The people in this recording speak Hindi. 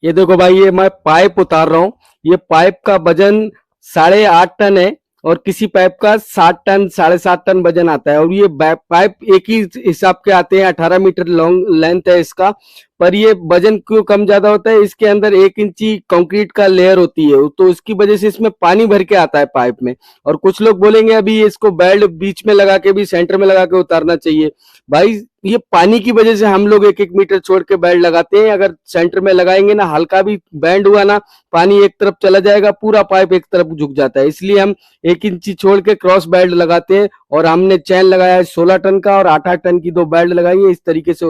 ये देखो भाई, ये मैं पाइप उतार रहा हूँ। ये पाइप का वजन 8.5 टन है और किसी पाइप का 7 टन 7.5 टन वजन आता है। और ये पाइप एक ही हिसाब के आते हैं, 18 मीटर लॉन्ग लेंथ है इसका। पर ये वजन क्यों कम ज्यादा होता है, इसके अंदर 1 इंची कंक्रीट का लेयर होती है, तो इसकी वजह से इसमें पानी भर के आता है पाइप में। और कुछ लोग बोलेंगे अभी इसको बेल्ट बीच में लगा के भी, सेंटर में लगा के उतारना चाहिए। भाई, ये पानी की वजह से हम लोग 1-1 मीटर छोड़ के बेल्ट लगाते हैं। अगर सेंटर में लगाएंगे ना, हल्का भी बैंड हुआ ना, पानी एक तरफ चला जाएगा, पूरा पाइप एक तरफ झुक जाता है। इसलिए हम 1 इंची छोड़ के क्रॉस बेल्ट लगाते हैं। और हमने चैन लगाया है 16 टन का और 8-8 टन की 2 बेल्ट लगाई है, इस तरीके से